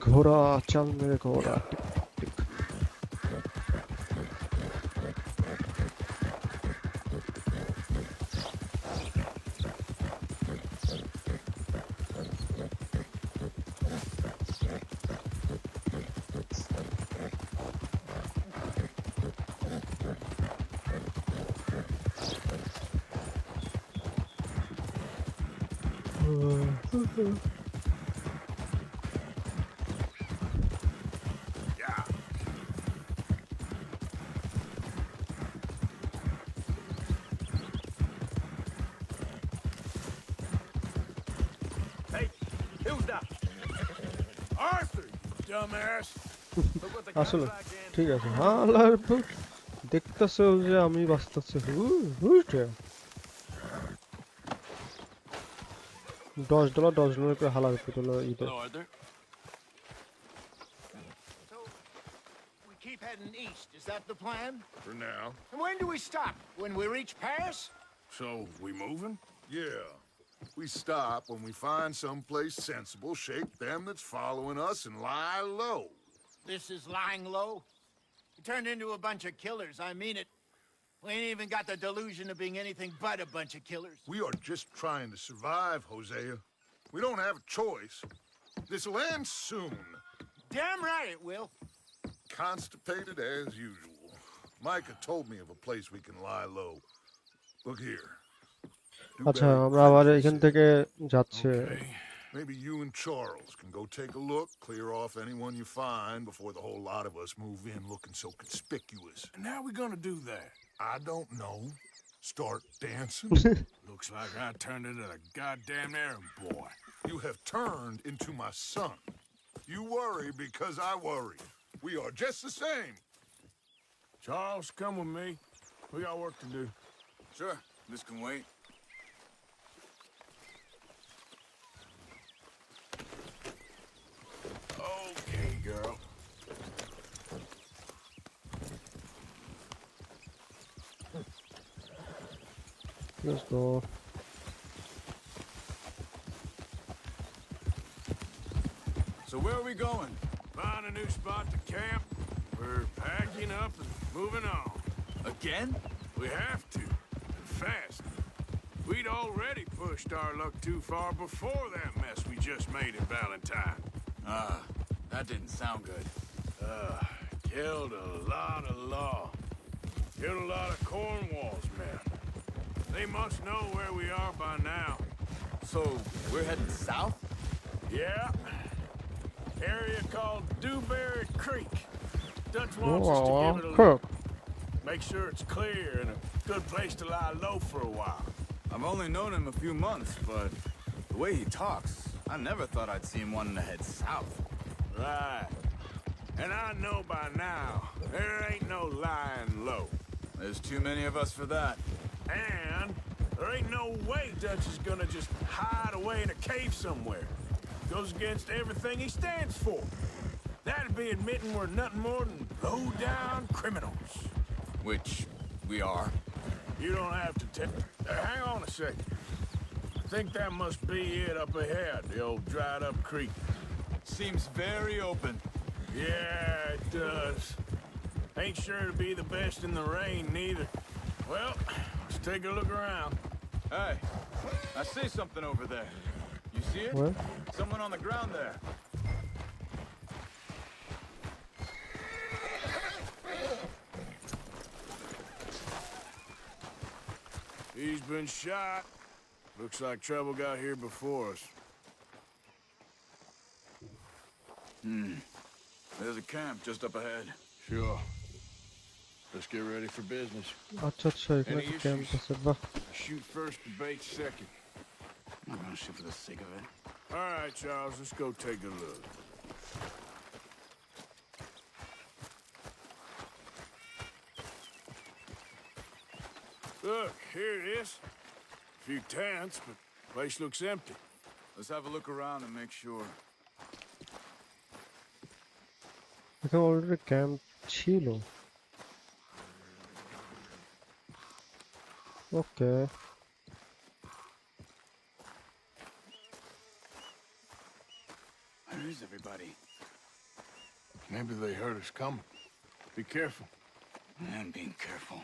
ঘোড়া চাল মেরে ঘোড়া tick tick. Yeah. Hey, who's that? Arthur, you dumbass. Look what the আসলে Cadillac and ঠিক আছে হ্যাঁ আল্লাহর দেখতেছে যে আমি বাঁচতেছি $10 করে হালার পেট্রোল ইতে Hello, Arthur. So, we keep heading east. Is that the plan? For now. And when do we stop? When we reach Paris? So, we moving? Yeah. We stop when we find someplace sensible, shake them that's following us, and lie low. This is lying low. We turned into a bunch of killers. I mean it. We ain't even got the delusion of being anything but a bunch of killers. We are just trying to survive, Hosea. We don't have a choice. This'll end soon. Damn right it will. Constipated as usual. Micah told me of a place we can lie low. Look here. আচ্ছা আমরা আবার এখান থেকে যাচ্ছে Okay. Maybe you and Charles can go take a look, clear off anyone you find before the whole lot of us move in looking so conspicuous. And how we gonna do that? I don't know. Start dancing? Looks like I turned into a goddamn errand boy. You have turned into my son. You worry because I worry. We are just the same. Charles, come with me. We got work to do. Sure, this can wait. Okay, girl. Let's go. So where are we going? Find a new spot to camp. We're packing up and moving on. Again? We have to. And fast. We'd already pushed our luck too far before that mess we just made in Valentine. That didn't sound good. Killed a lot of law. Killed a lot of Cornwall's men. They must know where we are by now. So, we're heading south? Yeah. Area called Dewberry Creek. Dutch wants us to give it a Cook. look. Make sure it's clear and a good place to lie low for a while. I've only known him a few months, but the way he talks, I never thought I'd see him wanting to head south. Right. And I know by now, there ain't no lying low. There's too many of us for that. And there ain't no way Dutch is gonna just hide away in a cave somewhere. Goes against everything he stands for. That'd be admitting we're nothing more than low-down criminals. Which we are. You don't have to tell. Hang on a second. I think that must be it up ahead, the old dried-up creek. Seems very open. Yeah, it does. Ain't sure to be the best in the rain, neither. Well, let's take a look around. Hey, I see something over there. You see it? Where? Someone on the ground there. He's been shot. Looks like trouble got here before us. There's a camp just up ahead. Sure. Let's get ready for business. আচ্ছা আচ্ছা এখানে Any একটা camp issues? আছে বাহ Shoot first, debate second. I'm not gonna shoot for the sake of it. All right, Charles, let's go take a look. Look, here it is. A few tents, but the place looks empty. Let's have a look around and make sure. এখানে already camp ছিল ওকে Where is everybody? Maybe they heard us coming. Be careful. I'm being careful.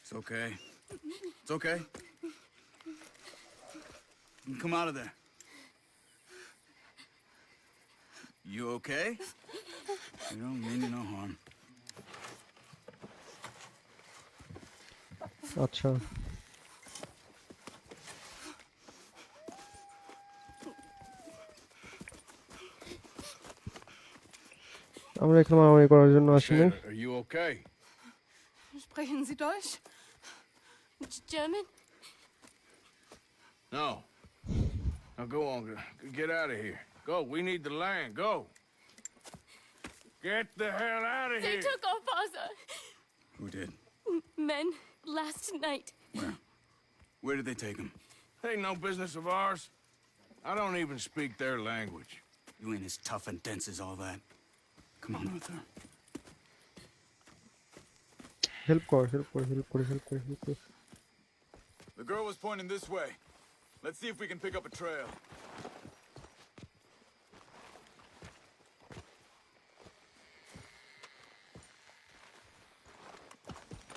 It's okay. It's okay. You can come out of there. You okay? You don't mean you no harm. আচ্ছা আমরা এখানে মারামারি করার জন্য আসিনি Are you okay? Sprechen Sie Deutsch? German? No. Now go on. Get out of here. Go. We need the land. Go. Get the hell out of They here. took our father. Who did? Men last night. Where? Where did they take him? Ain't no business of ours. I don't even speak their language. You ain't as tough and dense as all that. Come on, Arthur. Help কর The girl was pointing this way. Let's see if we can pick up a trail.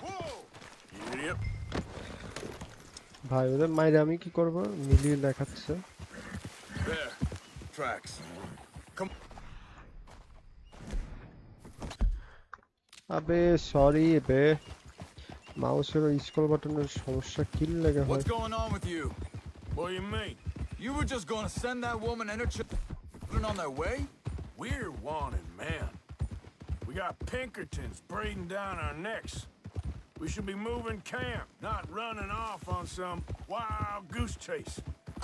Whoa! You idiot. ভাই ওদের মাইরে আমি কি করব মিলিয়ে দেখাচ্ছে There. Tracks. Come. আবে সরি বে মাউসের স্ক্রল বাটনের সমস্যা কি লাগে হয় What's going on with you? What do you mean? You were just going to send that woman and her children on their way? We're wanted, man. We got Pinkertons breathing down our necks. We should be moving camp, not running off on some wild goose chase.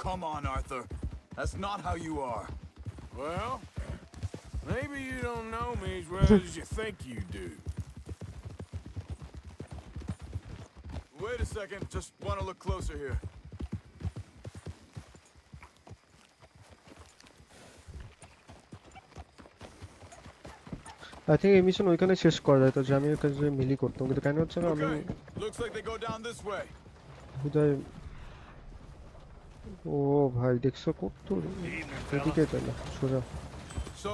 Come on, Arthur. That's not how you are. Well, maybe you don't know me as well as you think you do. Wait a second. Just want to look closer here. I think এই mission ওইখানে শেষ করা যায় তো যে আমি ওর কাছে মিলি করতাম কিন্তু কেন হচ্ছে না আমি Okay. Looks like they go down this way. হুদাই ও ভাই দেখছো কত এদিকে চলে সোজা So,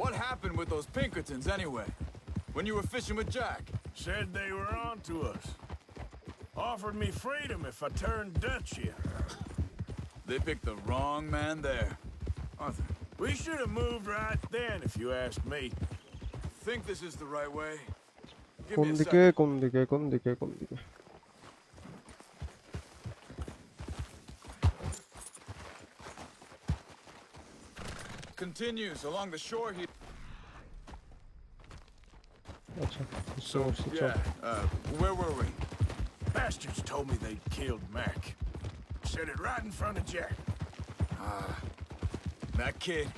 what happened with those Pinkertons anyway? When you were fishing with Jack? Said they were on to us. Offered me freedom if I turned Dutch in. They picked the wrong man there. Arthur, We should have moved right then, if you ask me. think this is the right way? Give কোন me a দিকে second. কোন দিকে Continues along the shore here. আচ্ছা So, Yeah. Where were we? Bastards told me they'd killed Mac. Said it right in front of Jack. That kid.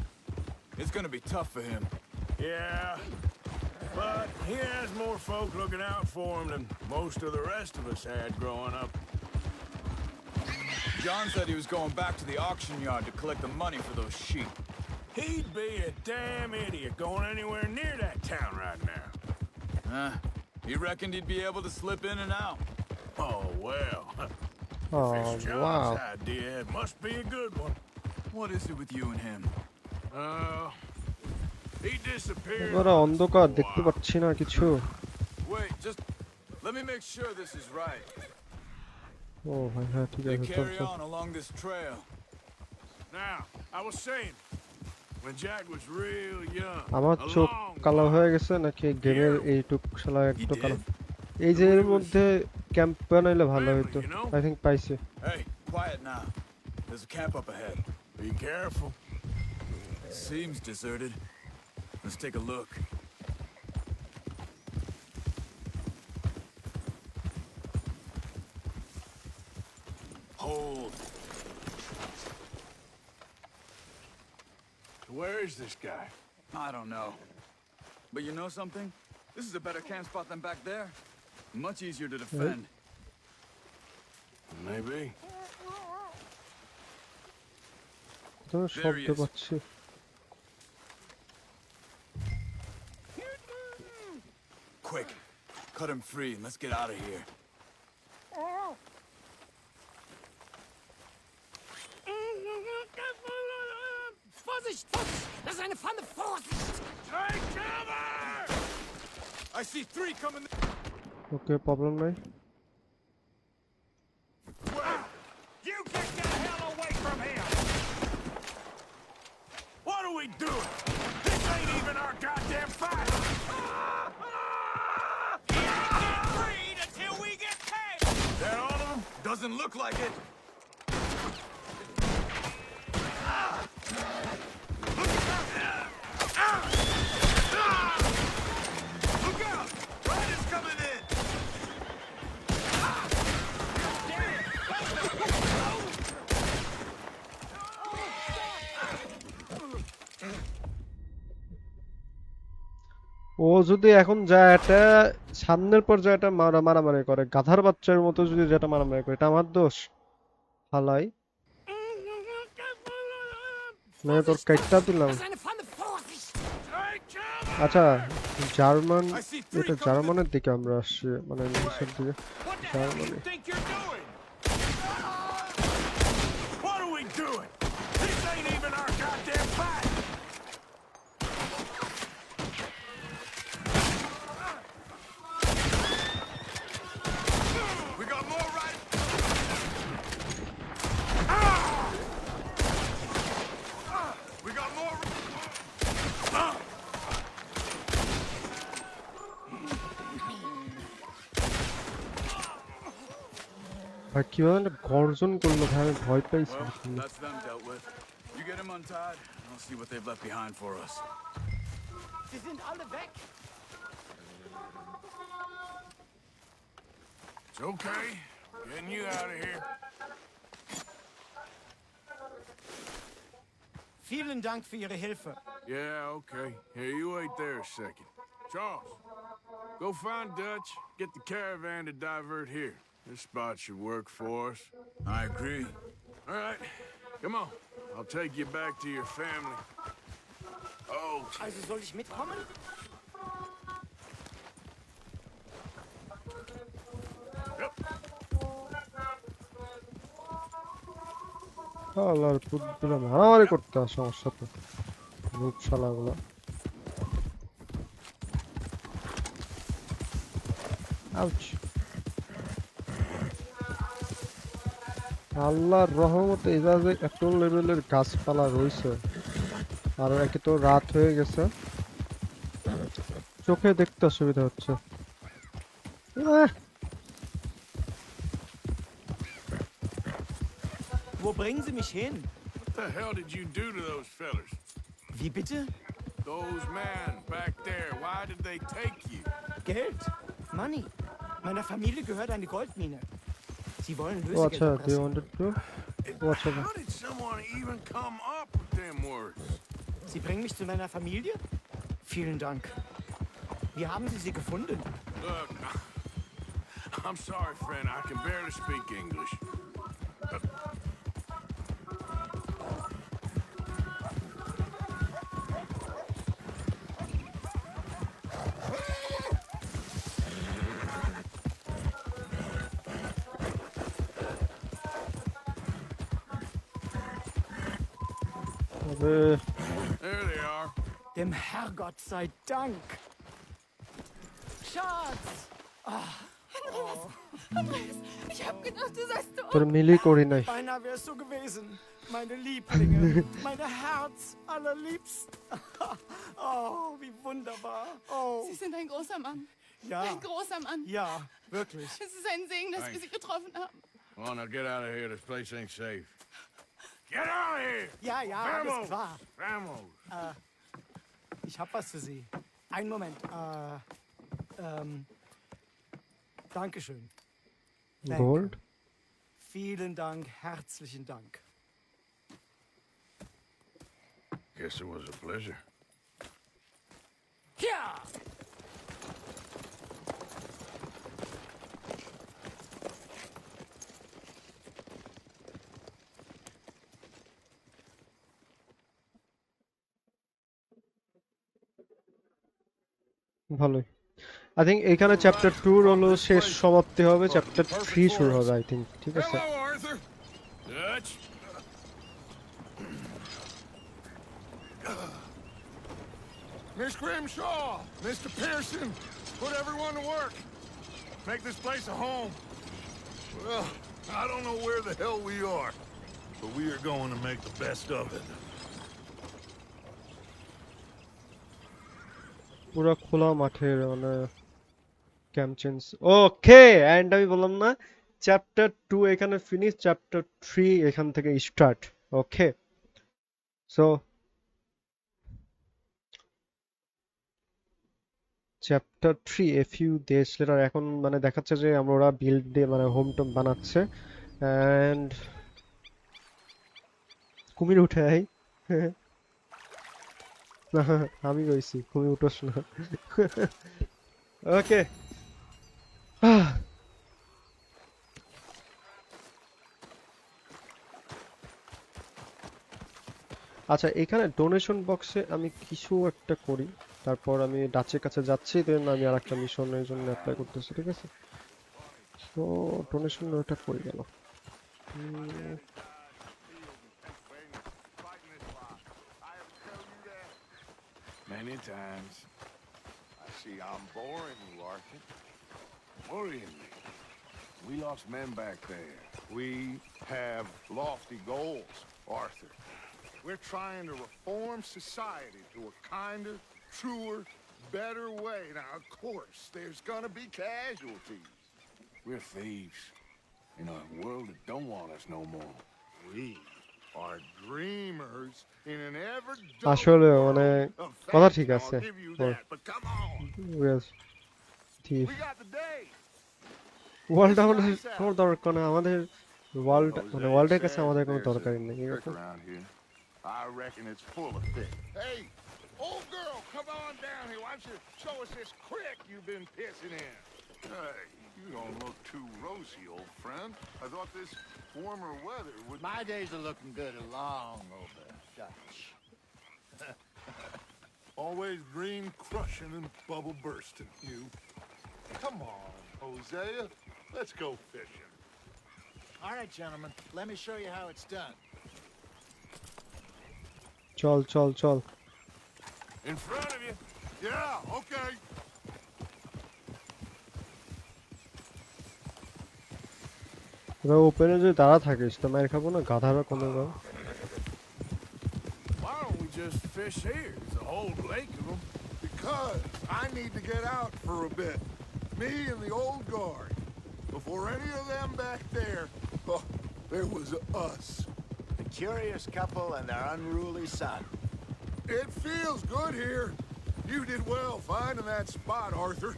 It's gonna be tough for him. Yeah, but he has more folk looking out for him than most of the rest of us had growing up. John said he was going back to the auction yard to collect the money for those sheep. He'd be a damn idiot going anywhere near that town right now. He reckoned he'd be able to slip in and out. Oh, well. Oh, If it's John's wow. idea, it must be a good one. What is it with you and him? He disappeared. এবারে once অন্ধকার in a দেখতে while. পাচ্ছি না কিছু Wait, just let me make sure this is right. ও ভাই হ্যাঁ ঠিক They আছে চল carry চল on along this trail. Now, I was saying, when Jack was real young, আমার a চোখ long কালো while, হয়ে গেছে নাকি গেমের এইটুক শালা He একটু কালো did? এই যে এর মধ্যে ক্যাম্প বানাইলে ভালো হতো You know? আই থিংক পাইছে Hey, quiet now. There's a camp up ahead. Be careful. Seems deserted. Let's take a look. Hold. Where is this guy? I don't know. But you know something? This is a better camp spot than back there. Much easier to defend. Maybe. তো শব্দ পাচ্ছি quick. Cut him free and let's get out of here. Vorsicht! Vorsicht! Das ist eine Pfanne! Vorsicht! Take cover! I see 3 coming. Okay problem নাই You get the hell away from him! What are we doing? This ain't even our goddamn fight! Freed until we get paid! That all of them? Doesn't look like it. Look out! Riders coming in! ও যদি এখন যায় এটা সামনের পর্যায়েটা মারামারি করে গাধার বাচ্চার মতো যদি যেটা মারামারি করে এটা আমার দোষ হালাই না তোর কাটটা দিলাম Das ist eine Pfanne! Vorsicht! Take cover! আচ্ছা জার্মান এটা জার্মানের দিকে আমরা আসছি মানে নিচের দিকে What the hell do you Germany. think you're doing? What are we doing? This ain't even our goddamn fight! We got more riders. We got more. ভাই কিভাবে একটা গর্জন করলো ভাই আমি ভয় পাইছি Well, that's them dealt with. You get them untied, and I'll see what they've left behind for us. Sie sind alle weg! It's okay. Getting you out of here. Vielen Dank für Ihre Hilfe. Yeah, okay. Here, you wait there a second. Charles, go find Dutch. Get the caravan to divert here. This spot should work for us. I agree. All right, come on. I'll take you back to your family. Oh, Also soll ich mitkommen? yep. আল্লাহর পুতগুলো মারামারি করতে আসে আমার সাথে রূপ শালাগুলো ouch আল্লাহর রহমতে এজাজে এত লেভেলের গাছপালা রয়েছে আর একে তো রাত হয়ে গেছে চোখে দেখতে অসুবিধা হচ্ছে Wo bringen Sie mich hin? What the hell did you do to those fellers? Wie bitte? Those men back there, why did they take you? Geld. Money. Meiner Familie gehört eine Goldmine. Sie wollen O Lösegeld আচ্ছা they erpressen. wanted to what's up How did someone even come up with them words? Sie bringen mich zu meiner Familie? Vielen Dank. Wie haben Sie sie gefunden? Look, I'm sorry, friend. I can barely speak English. There There they are. Dem Herrgott sei Dank. Schatz! Andreas, ich hab gedacht, du seist tot. তোর মিলি করি নাই Beinahe wärst du gewesen. Meine Lieblinge. Meine Herz allerliebsten. Oh, wie wunderbar. Oh, Sie sind ein großer Mann. ja. Ein großer Mann. Ja, wirklich. Es ist ein Segen, dass wir Sie getroffen haben. Come on, now get out of here. This place ain't safe. Get out of here! Ja, ja, alles Vamos! klar. Vamos! Ich hab was für Sie. Einen Moment. Dankeschön. Danke. Gold Vielen Dank, herzlichen Dank. Guess it was a pleasure. Ja! ভালোই I think এখানে chapter 2 হলো শেষ সমাপ্তি হবে, chapter 3 শুরু হবে I think, ঠিক আছে? Hello, Arthur. Dutch? Miss Grimshaw, Mr. Pearson, put everyone to work. Make this place a home. Well, I don't know where the hell we are, but we are going to make the best of it. পুরো খোলা মাঠের মানে camp change. Okay, and আমি বললাম না chapter 2 এখানে finish, chapter 3 এখান থেকে start. Okay, so chapter 3 a few days letter. এখন মানে দেখাচ্ছে যে আমরা বিল্ড ডে মানে হোম টোম বানাচ্ছে এন্ড কুমির উঠে আই। না আমি কইছি কুমির উঠোস না। ওকে, আচ্ছা এখানে ডোনেশন বক্সে আমি কিছু একটা করি, তারপর আমি ডাচের কাছে যাচ্ছি, দেন আমি আরেকটা মিশনের জন্য অ্যাপ্লাই করতেছি, ঠিক আছে? তো ডোনেশন ওটা কই গেল? Many times. I see I'm boring you, Arthur. Worrying me. We lost men back there. We have lofty goals, Arthur. We're trying to reform society to a kinder, truer, better way. Now, of course, there's gonna be casualties. We're thieves in a world that don't want us no more. We are dreamers in an ever আসলে মানে কথা ঠিক I'll আছে, give you that, but come on. ঠিক We got the day. World আমাদের কোনো দরকার না, আমাদের ওয়ার্ল্ড মানে ওয়ার্ল্ডের কাছে আমাদের কোনো দরকারই নেই Creek এরকম। around here. I reckon it's full of fish. Hey, old girl, come on down here. Why don't you show us this creek you've been pissing in? Hey, you don't look too rosy, old friend. I thought this warmer weather would... My days are looking good along over Dutch. Always dream crushing and bubble bursting, you. Come on, Hosea. Let's go fishing. All right, gentlemen, let me show you how it's done. চল চল চল। In front of you. Yeah, okay. এবার ওপেনে যদি দাঁড়া থাকিস তো মার খাবো না গাধারা কোনো গো। Why don't we just fish here? There's a whole lake of them. Because I need to get out for a bit. Me and the old guard. Before any of them back there, oh, there was us. The curious couple and their unruly son. It feels good here. You did well finding that spot, Arthur.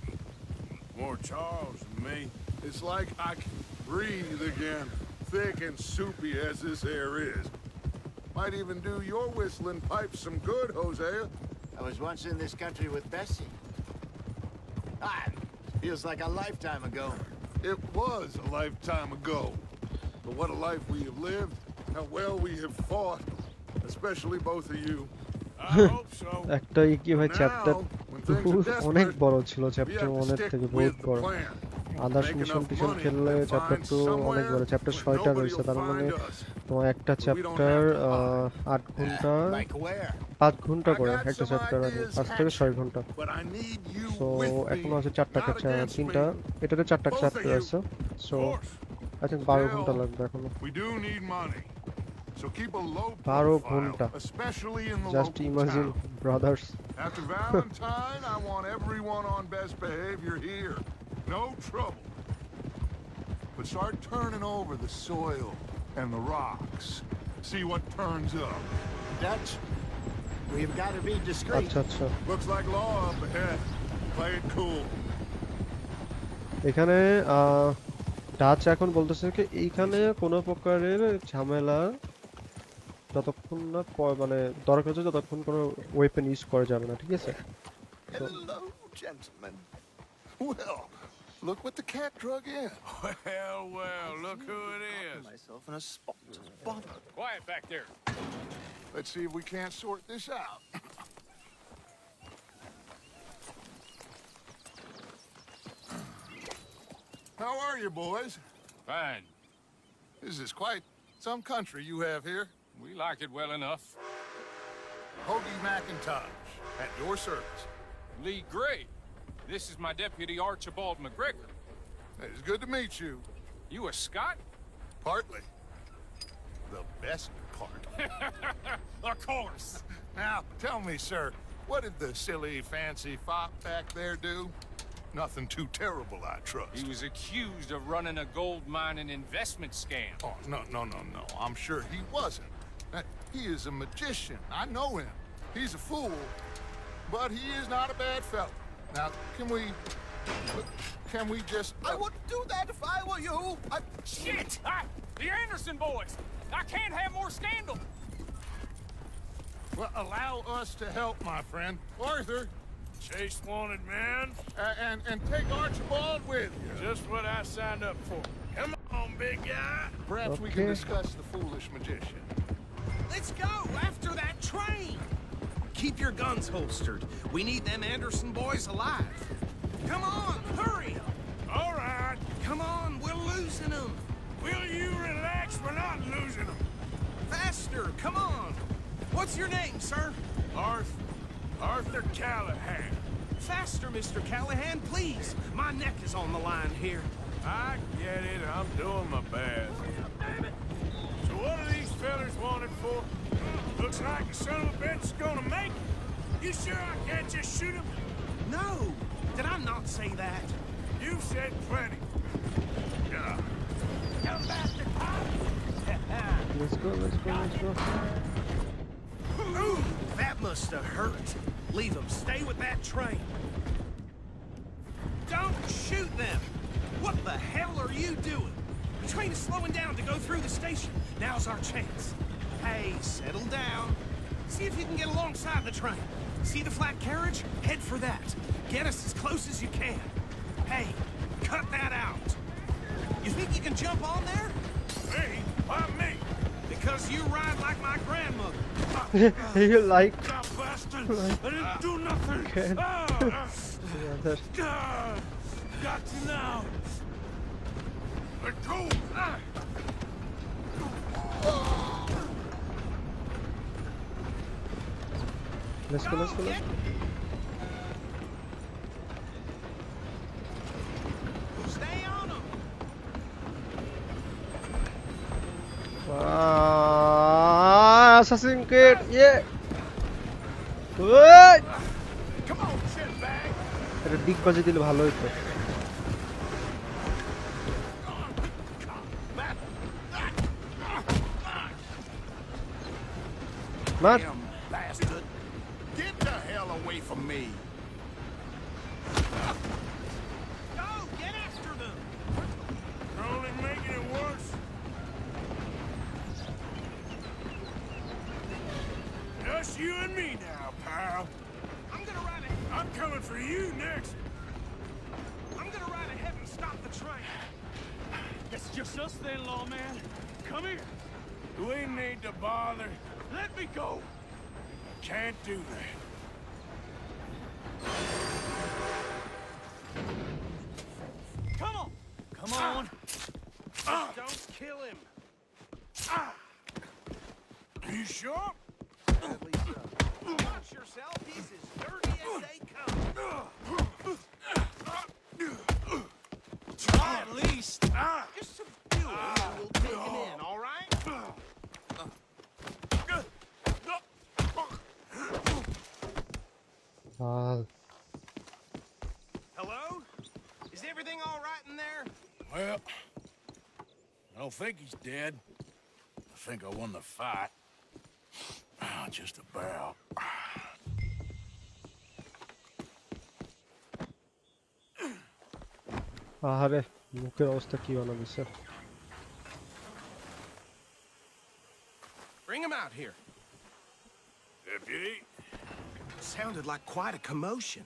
More Charles than me. It's like I can breathe again, thick and soupy as this air is. Might even do your whistling pipes some good, Hosea. I was once in this country with Bessie. Ah, feels like a lifetime ago. It was a lifetime ago. But what a life we have lived, how well we have fought, especially both of you. I hope so. একটা কি ভাই chapter When things are desperate, অনেক বড় ছিল, we chapter have to 1 এর stick থেকে with বহুত the বড়। plan. Others Make mission enough টিশন money খেললে and চ্যাপ্টার find 2 অনেক বড়, somewhere চ্যাপ্টার where 6টা nobody রয়েছে, will তার মানে find us. তোমার একটা But we don't chapter have to hide. 8 ঘন্টা Like where? 5 ঘন্টা I করে got একটা some চ্যাপ্টার আছে, ideas 5 থেকে 6 hatching, ঘন্টা। but I need you so with me, এখনো আছে 4টা not against 3টা, me. এটাতে 4টা Both of চ্যাপ্টার you. আছে, so Of course. I think 12 Now, ঘন্টা লাগবে এখনো। We do need money. So keep a low 12 profile, ঘন্টা। especially in the just local imagine town. Brothers. After Valentine, I want everyone on best behavior here. No trouble. But start turning over the soil and the rocks. See what turns up. Dutch, we've got to be discreet. আচ্ছা আচ্ছা, Looks like law up ahead. Play it cool. এখানে Dutch এখন বলতেছে কি এইখানে কোনো প্রকারের ঝামেলা যতক্ষণ না মানে দরকার হচ্ছে ততক্ষণ কোনো ওয়েপন ইউজ করা যাবে না, ঠিক আছে? Hello, gentlemen. Well, look what the cat drug in. Well, look who it is. Myself in a spot. Bother. Quiet back there. Let's see if we can't sort this out. How are you, boys? Fine. This is quite some country you have here. We like it well enough. Hoagie McIntosh, at your service. Lee Gray. This is my deputy Archibald McGregor. It's good to meet you. You a Scot? Partly. The best part. Of course. Now, tell me, sir, what did the silly, fancy fop back there do? Nothing too terrible, I trust. He was accused of running a gold mining investment scam. Oh, no. I'm sure he wasn't. He is a magician. I know him. He's a fool, but he is not a bad fellow. Now, can we just... I wouldn't do that if I were you. Shit! The Anderson boys! I can't have more scandal! Well, allow us to help, my friend. Arthur, Chase wanted, man. and take Archibald with you. Just what I signed up for. Come on, big guy. Perhaps we can Okay. discuss the foolish magician. Let's go after that train. Keep your guns holstered. We need them Anderson boys alive. Come on, hurry. All right. Come on, we're losing them. Will you relax? We're not losing them. Faster, come on. What's your name, sir? Arthur Callahan. Faster, Mr. Callahan, please. My neck is on the line here. I get it. I'm doing my best. So what are these fellers wanted for? Looks like the son of a bitch is gonna make it. You sure I can't just shoot him? No, did I not say that? You've said plenty. Yeah. Let's go. Ooh, that must have hurt. Leave them. Stay with that train. Don't shoot them. What the hell are you doing? The train is slowing down to go through the station. Now's our chance. Hey, settle down. See if you can get alongside the train. See the flat carriage? Head for that. Get us as close as you can. Hey, cut that out. You think you can jump on there? Me? Why me? Because you ride like my grandmother. You like Stop, bastard! I didn't do nothing! Okay. Ah, that. got you now! Let go! Ah. Let's go. Stay on them. Assassin's Creed, yeah. ওই! Come on, shitbag. এটা ডিগ বাজে দিলে ভালো হতো। মার। Damn bastard. Get the hell away from me. Go, get after them. You're only making it worse. Just you and me now, pal. I'm gonna ride ahead. I'm coming for you next. I'm gonna ride ahead and stop the train. It's just us then, lawman. Come here. We need to bother. Let me go. Can't do that. Come on. Come on. Don't kill him. You sure? Badly so. Watch yourself. He's as dirty as they come. Try at least. Just subdue him and we'll take him in, all right? Hello? Is everything all right in there? Well, I don't think he's dead. I think I won the fight. Just about. আহারে মুখের অবস্থা কি বানাবি sir? Bring him out here. Deputy, Sounded like quite a commotion.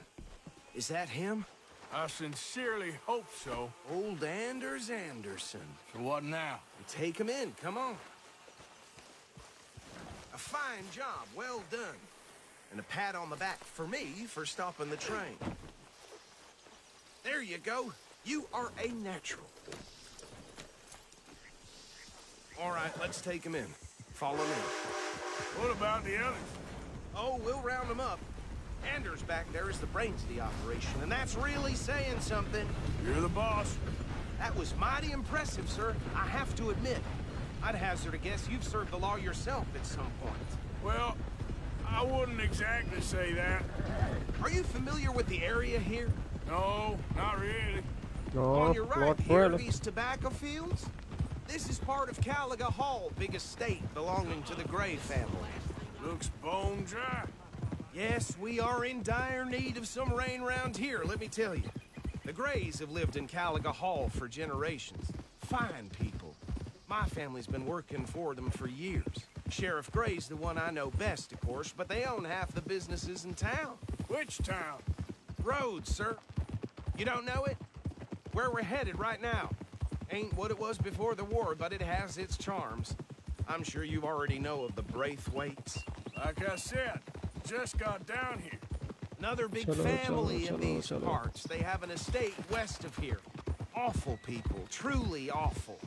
Is that him? I sincerely hope so. Old Anders Anderson. So what now? Take him in, come on. A fine job, well done. And a pat on the back for me for stopping the train. There you go. You are a natural. All right, let's take him in. Follow me. What about the others? Oh, we'll round them up. Anders back there is the brains of the operation, and that's really saying something. You're the boss. That was mighty impressive, sir. I have to admit. I'd hazard a guess you've served the law yourself at some point. Well, I wouldn't exactly say that. Are you familiar with the area here? No, not really. On your right, not here are really. these tobacco fields. This is part of Caliga Hall, big estate belonging to the Gray family. Looks bone dry. Yes, we are in dire need of some rain round here, let me tell you. The Grays have lived in Caliga Hall for generations. Fine people. My family's been working for them for years. Sheriff Gray's the one I know best, of course, but they own half the businesses in town. Which town? Rhodes, sir. You don't know it? Where we're headed right now. Ain't what it was before the war, but it has its charms. I'm sure you already know of the Braithwaites. Like I said, just got down here. Another big Chalo, family chalo, in these chalo. parts. They have an estate west of here. Awful people, truly awful.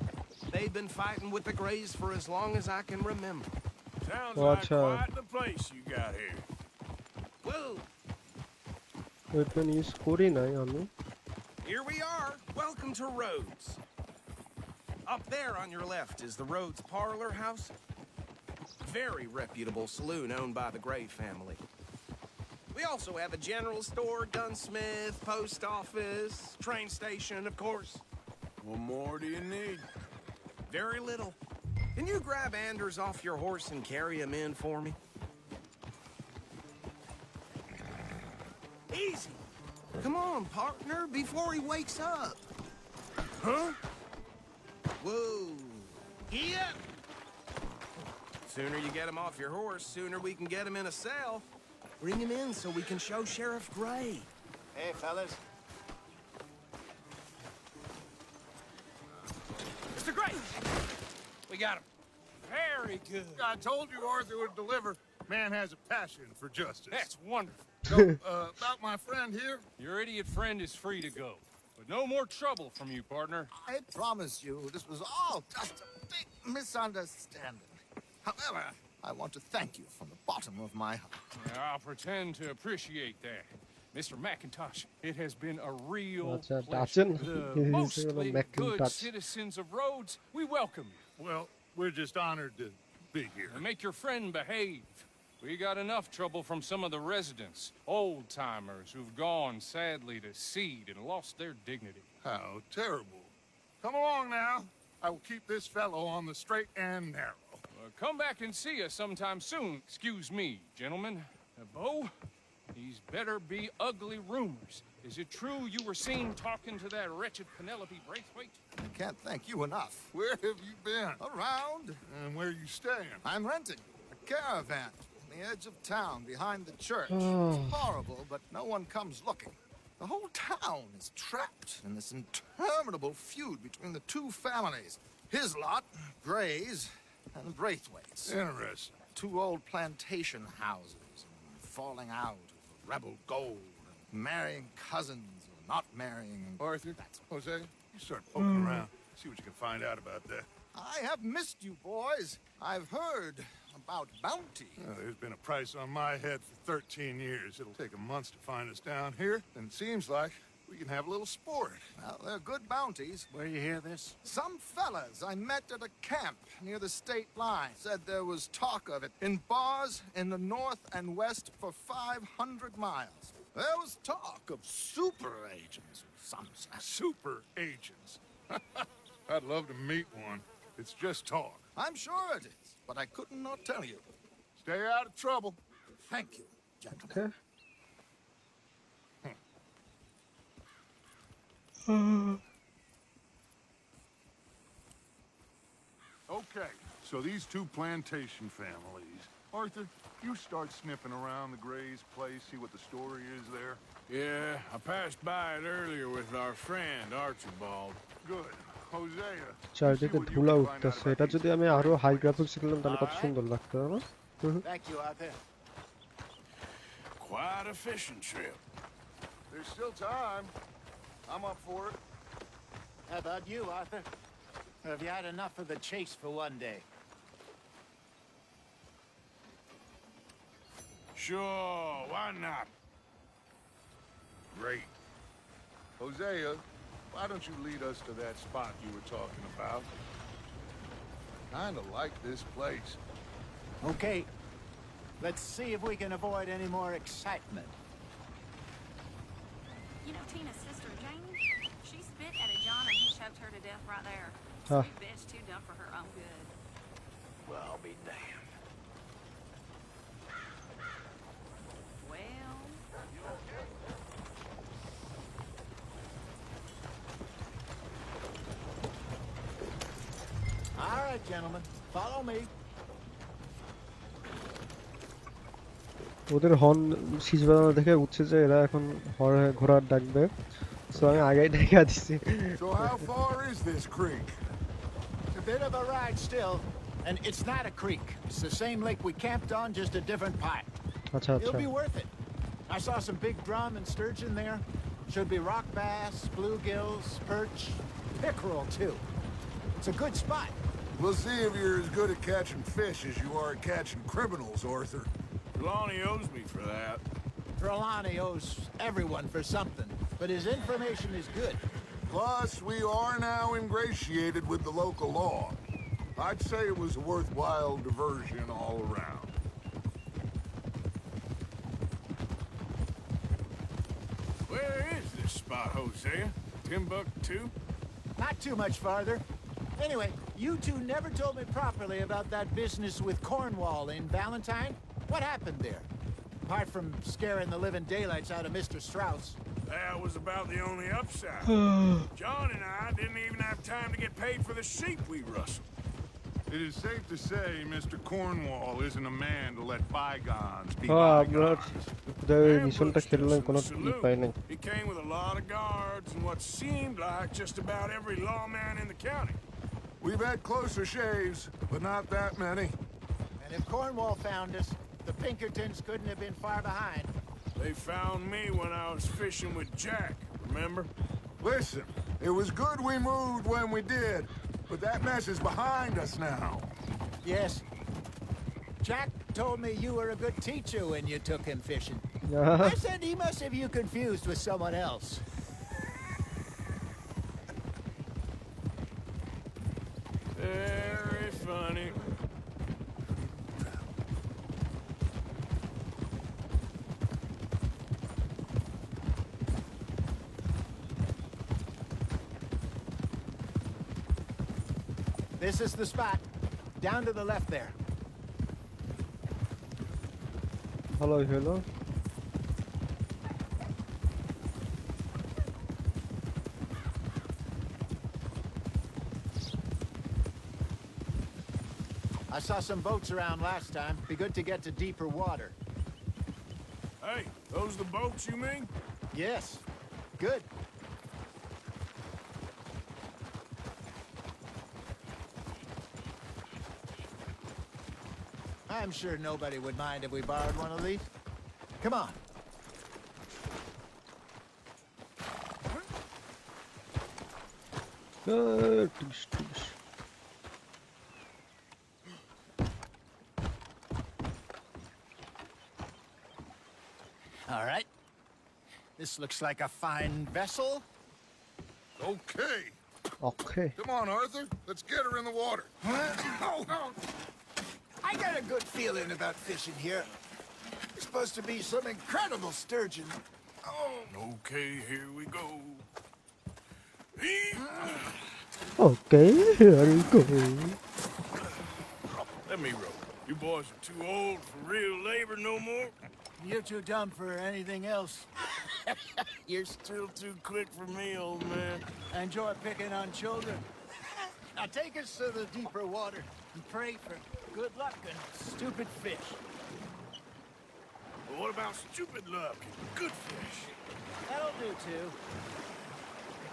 They've been fighting with the Grays for as long as I can remember. Sounds Watch like out. quite the place you got here. Whoa, weapon use করি নাই আমি here we are. Welcome to Rhodes. Up there on your left is the Rhodes Parlor House. Very reputable saloon owned by the Gray family. We also have a general store, gunsmith, post office, train station, of course. What more do you need? Very little. Can you grab Anders off your horse and carry him in for me? Easy. Come on, partner, before he wakes up. Huh? Whoa. Yep. Sooner you get him off your horse, sooner we can get him in a cell. Bring him in so we can show Sheriff Gray. Hey, fellas. Mr. Gray! We got him. Very good. I told you Arthur would deliver. Man has a passion for justice. That's wonderful. So, about my friend here, Your idiot friend is free to go. But no more trouble from you, partner. I promise you, this was all just a big misunderstanding. However, I want to thank you from the bottom of my heart. Yeah, I'll pretend to appreciate that. Mr. McIntosh, it has been a real আচ্ছা pleasure. ডাচেন The mostly good citizens of Rhodes, we welcome you. well, we're just honored to be here. And make your friend behave. We got enough trouble from some of the residents, old-timers who've gone sadly to seed and lost their dignity. How terrible. Come along now. I will keep this fellow on the straight and narrow. Come back and see us sometime soon. Excuse me, gentlemen. Bo, these better be ugly rumors. Is it true you were seen talking to that wretched Penelope Braithwaite? I can't thank you enough. Where have you been? Around, And where are you staying? I'm renting a caravan on the edge of town behind the church. Oh. It's horrible, but no one comes looking. The whole town is trapped in this interminable feud between the two families. His lot, Gray's, and the Braithwaites. Interesting. Two old plantation houses, and falling out of rebel gold, and marrying cousins, or not marrying. And Arthur, Jose, you start poking around. See what you can find out about that. I have missed you, boys. I've heard about bounty. There's been a price on my head for 13 years. It'll take a month to find us down here, and it seems like we can have a little sport. Well, they're good bounties. Where you hear this? Some fellas I met at a camp near the state line said there was talk of it in bars in the north and west for 500 miles. There was talk of super agents or some such. Super agents. I'd love to meet one. It's just talk. I'm sure it is, but I could not tell you. Stay out of trouble. Thank you, gentlemen. Okay. Okay, so these two plantation families. Arthur, you start sniffing around the Gray's place, see what the story is there. Yeah, I passed by it earlier with our friend Archibald. Good. Hosea. চারিদিকে ধুলা উঠতেছে এটা যদি আমি আরো high graphics করলাম তাহলে কত সুন্দর লাগতো না Thank you, Arthur. Quite a fishing trip. There's still time. I'm up for it. How about you, Arthur? Or have you had enough of the chase for one day? Sure, why not? Great. Hosea, why don't you lead us to that spot you were talking about? Kinda like this place. Okay. Let's see if we can avoid any more excitement. You know Tina's sister, Jamie? She spit at a John and he choked her to death right there. Ah. Sweet bitch, too dumb for her own good. Well, I'll be damned. Well, All right, gentlemen. Follow me. ওদের horn শীষ বাজানো দেখে উঠছে যে এরা এখন ঘোড়ার ডাকবে, সো আমি আগেই দেখা দিছি। So how far is this creek? It's a bit of a ride still. And it's not a creek. It's the same lake we camped on, just a different part. আচ্ছা আচ্ছা, It'll be worth it. I saw some big drum and sturgeon there. Should be rock bass, bluegills, perch, pickerel too. It's a good spot. We'll see if you're as good at catching fish as you are at catching criminals, Arthur. Lonnie owes me for that. Trelawney owes everyone for something, but his information is good. Plus, we are now ingratiated with the local law. I'd say it was a worthwhile diversion all around. Where is this spot, Hosea? Timbuktu? Not too much farther. Anyway, you two never told me properly about that business with Cornwall in Valentine. What happened there? Apart from scaring the living daylights out of Mr. Strauss. That was about the only upside. John and I didn't even have time to get paid for the sheep we rustled. It is safe to say Mr. Cornwall isn't a man to let bygones be আমরা মিশনটা খেললাম, কোনো ই পাই নাই। He came with a lot of guards and what seemed like just about every lawman in the county. We've had closer shaves, but not that many. And if Cornwall found us, the Pinkertons couldn't have been far behind. They found me when I was fishing with Jack, remember? Listen, it was good we moved when we did, but that mess is behind us now. Yes. Jack told me you were a good teacher when you took him fishing. I said he must have you confused with someone else. Very funny. This is the spot. Down to the left there. ভালোই হলো। I saw some boats around last time. Be good to get to deeper water. Hey, those the boats you mean? Yes. Good. I'm sure nobody would mind if we borrowed one of these. Come on. টুস টুস। All right. This looks like a fine vessel. Okay. Okay. Come on, Arthur. Let's get her in the water. I got a good feeling about fishing here. There's supposed to be some incredible sturgeon. Okay, here we go. Okay, here we go. Let me row. You boys are too old for real labor no more. You're too dumb for anything else. You're still too quick for me, old man. I enjoy picking on children. Now take us to the deeper water and pray for good luck and stupid fish. But what about stupid luck and good fish? That'll do too.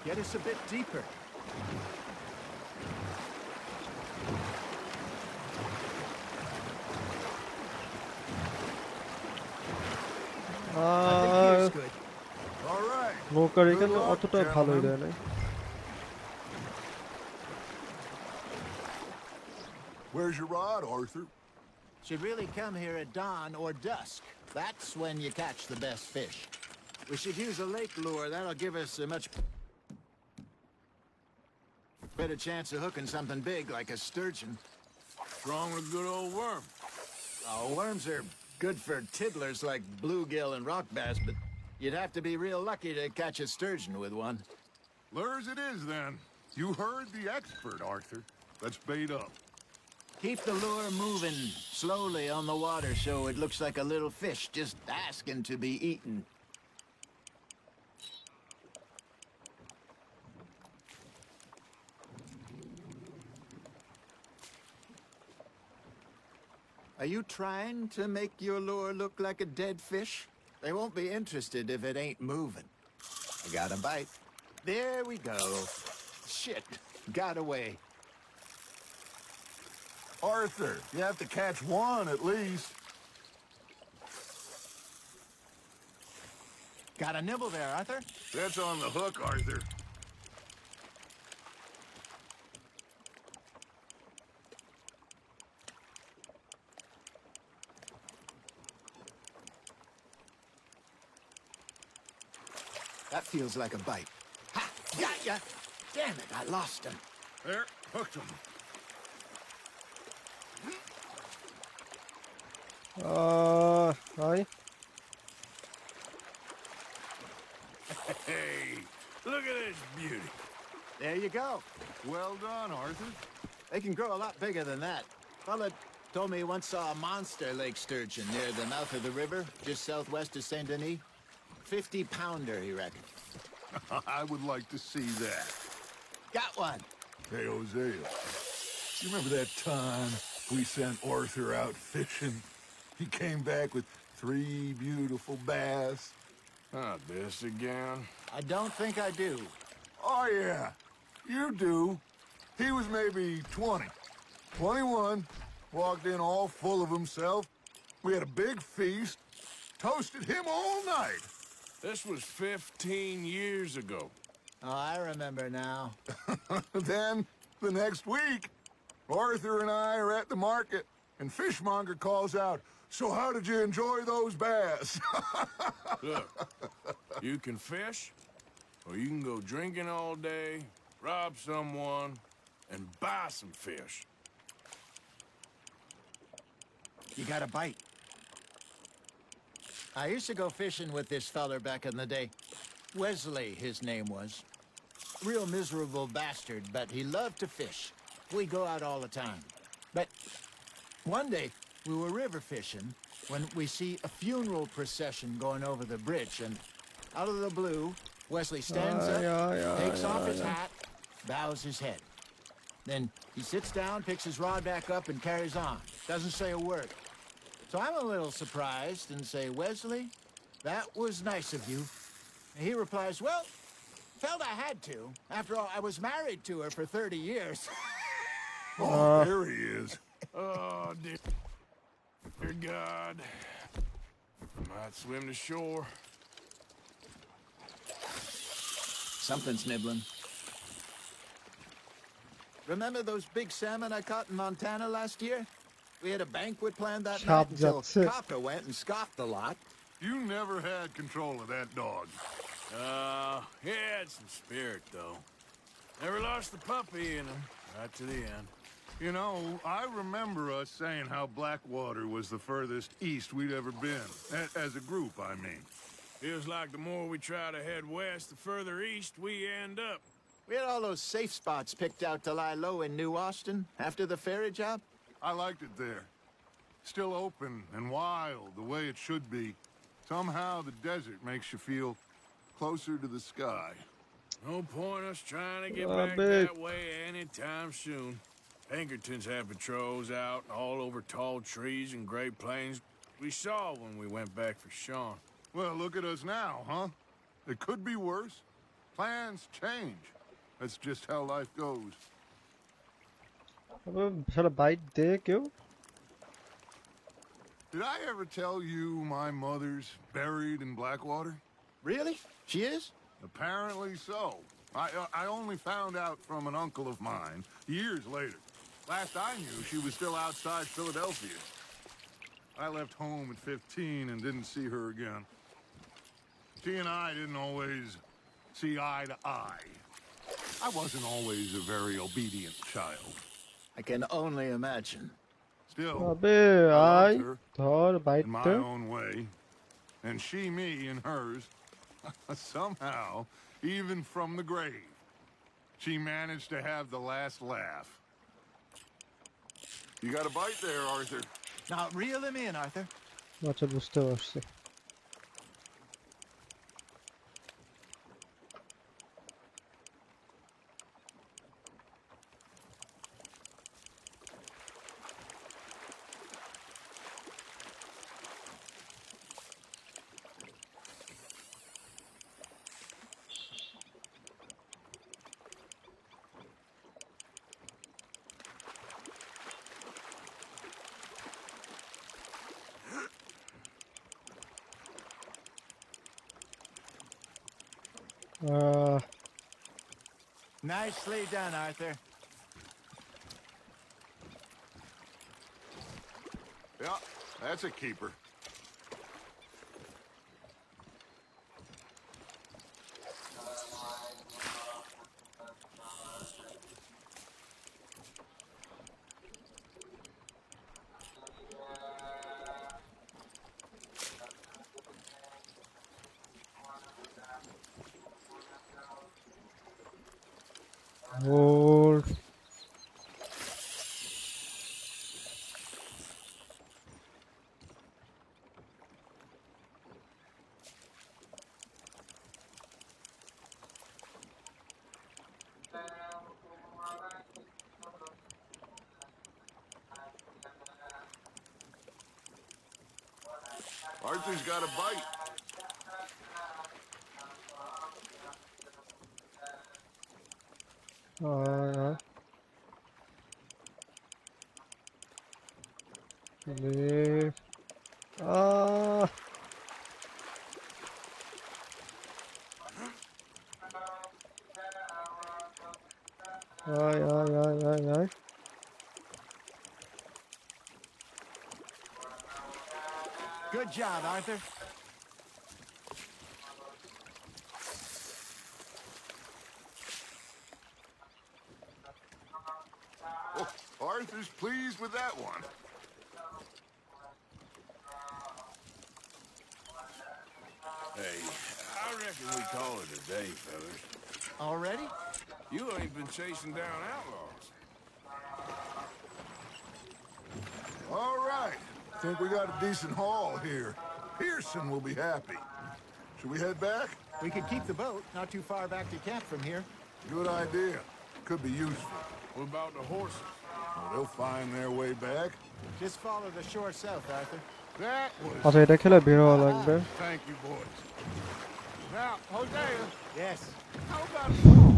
Get us a bit deeper. I think here's good. All right. নৌকার এখানে অতটা ভালোই দেয় না। Where's your rod, Arthur? Should really come here at dawn or dusk. That's when you catch the best fish. We should use a lake lure. That'll give us a much better chance of hooking something big like a sturgeon. Strong with a good old worm. Oh, worms are good for tiddlers like bluegill and rock bass, but you'd have to be real lucky to catch a sturgeon with one. Lures it is, then. You heard the expert, Arthur. Let's bait up. Keep the lure moving slowly on the water so it looks like a little fish just asking to be eaten. Are you trying to make your lure look like a dead fish? They won't be interested if it ain't moving. I got a bite. There we go. Shit, got away. Arthur, you have to catch one at least. Got a nibble there, Arthur? That's on the hook, Arthur. That feels like a bite. Ha! Got ya! Damn it, I lost him. There, hooked him. Hi. Hey, look at this beauty. There you go. Well done, Arthur. They can grow a lot bigger than that. Fella told me he once saw a monster lake sturgeon near the mouth of the river, just southwest of Saint Denis. 50-pounder, he reckoned. I would like to see that. Got one. Hey, Hosea, you remember that time we sent Arthur out fishing? He came back with 3 beautiful bass. Not this again. I don't think I do. Oh, yeah, you do. He was maybe 20, 21, walked in all full of himself. We had a big feast, toasted him all night. This was 15 years ago. Oh, I remember now. Then, the next week, Arthur and I are at the market, and Fishmonger calls out, "So how did you enjoy those bass?" Look, you can fish, or you can go drinking all day, rob someone, and buy some fish. You got a bite. I used to go fishing with this feller back in the day. Wesley, his name was. Real miserable bastard, but he loved to fish. We go out all the time. But one day, we were river fishing when we see a funeral procession going over the bridge, and out of the blue, Wesley stands up, takes off his hat, bows his head. Then he sits down, picks his rod back up, and carries on. Doesn't say a word. So I'm a little surprised and say, "Wesley, that was nice of you." And he replies, "Well, felt I had to. After all, I was married to her for 30 years. Oh, there he is. Oh, dear God. Might swim to shore. Something's nibbling. Remember those big salmon I caught in Montana last year? We had a banquet planned that night until Copper went and scoffed the lot. You never had control of that dog. He had some spirit, though. Never lost the puppy in him, right to the end. You know, I remember us saying how Blackwater was the furthest east we'd ever been. As a group, I mean. Feels like the more we try to head west, the further east we end up. We had all those safe spots picked out to lie low in New Austin after the ferry job. I liked it there. Still open and wild, the way it should be. Somehow the desert makes you feel closer to the sky. No point us trying to get back that way anytime soon. Pinkertons have patrols out all over tall trees and Great Plains. We saw when we went back for Sean. Well, look at us now, huh? It could be worse. Plans change. That's just how life goes. साला bite दे क्यों? Did I ever tell you my mother's buried in Blackwater? Really? She is? Apparently so. I only found out from an uncle of mine years later. Last I knew, she was still outside Philadelphia. I left home at 15 and didn't see her again. She and I didn't always see eye to eye. I wasn't always a very obedient child. I can only imagine. Still, আবে I I loved her ধর in my বাইকটা own way. And she me in hers. Somehow, even from the grave, she managed to have the last laugh. You got a bite there, Arthur. Now reel him in, Arthur. আচ্ছা বুঝতে পারছি Nicely done, Arthur. Yeah, that's a keeper. Hold. Arthur's got a bite. Leave. Ay. Good job, Arthur. Oh, Arthur's pleased with that one. Hey, I reckon we call it a day, fellas. Already? You ain't been chasing down outlaws. All right. Think we got a decent haul here. Pearson will be happy. Should we head back? We could keep the boat not too far back to camp from here. Good idea. Could be useful. What about the horses? Well, they'll find their way back. Just follow the shore south, Arthur. That was... আচ্ছা এটা খেলে বের হওয়া লাগবে Thank you, boys. Now, Hosea, Yes. how about a song?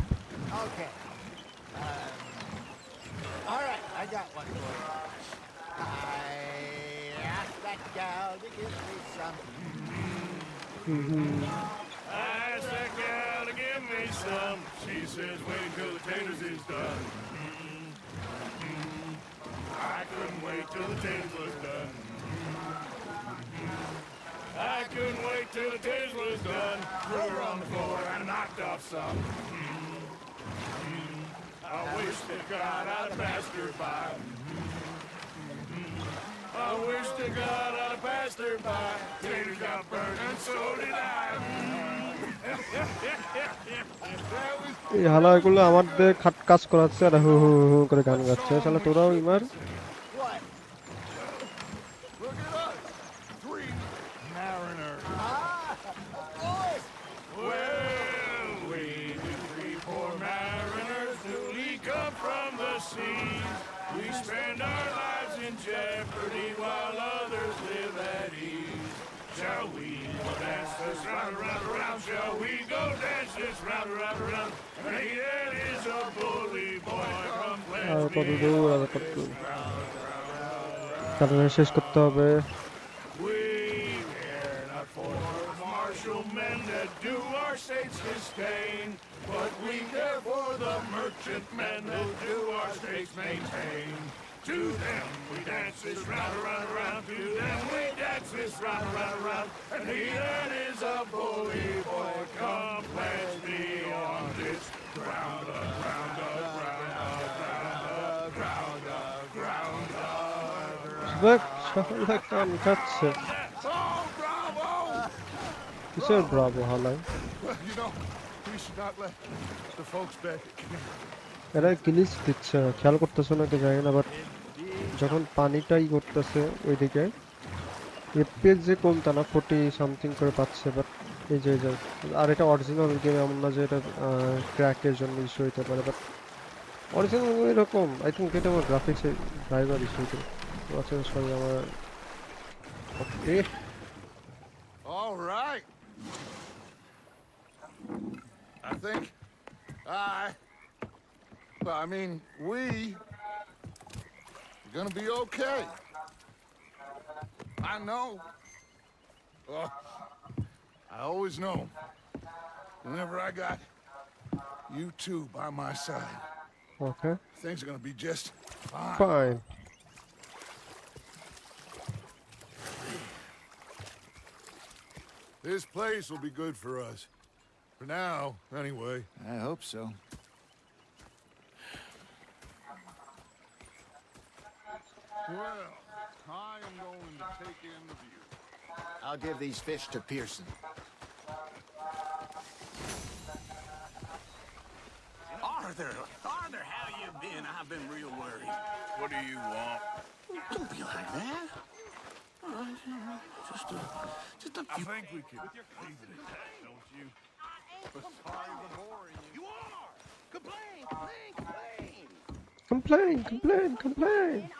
Okay. All right, I got one for you. I asked that gal to give me some. I asked that gal to give me some. She says, wait till the taters is done. I couldn't wait till the taters was done. I couldn't wait till the taters was done. Threw her on the floor and knocked off some. I wish to God I'd have passed her by. I wish to God I'd have passed her by. Taters got burned and so did I. এই হালাগুলো আমাদের খাট কাজ করাচ্ছে আর হু হু হু করে গান গাচ্ছে শালা তোরাও ইমার What? Look at us. 3 mariners. Boys! Well, we the 3 poor mariners newly come from the seas. We spend our lives in jeopardy while others live at ease. Shall we go dance this round, round, round? Shall we go dance this round, round, round? Hey, that is a bully boy from আর কত Glasgow. দূর আর কত দূর তাহলে শেষ করতে হবে We care not for martial men that do our state's disdain, but we care for the mercy merchantmen who do our states maintain. To them we dance this round, around, around. To them we dance this round, around, around. And he that is a bully boy, come pledge me on this ground up, ground up, ground up, ground up, ground up, ground up. Bak শালা কান খাচ্ছে Oh, bravo! কিসের Bravo হালাই Well, you know, we should not let the folks back at camp. এরা গিলিস দিচ্ছে খেয়াল করতেছে না কি জানি না বাট যখন পানিটাই করতেছে ওইদিকে এফপিএস যে কমতা না 40 সামথিং করে পাচ্ছে বাট এই যে আর এটা অরিজিনাল গেম এমন না যে এটা ক্র্যাকের জন্য ইস্যু হইতে পারে বাট অরিজিনাল এরকম আই থিঙ্ক এটা আমার গ্রাফিক্সের ড্রাইভার ইস্যু হইতে আচ্ছা সরি আমার ওকে All right. I think I mean, we're gonna be okay. I know. Oh, I always know. Whenever I got you two by my side, okay things are gonna be just fine. fine This place will be good for us. For now, anyway. I hope so. Well, I am going to take in the view. I'll give these fish to Pearson. Arthur, how you been? I've been real worried. What do you want? Don't be like that. All right. Just a I few. think we can leave it at that, don't you? Sorry for boring you. You are. Complain. complain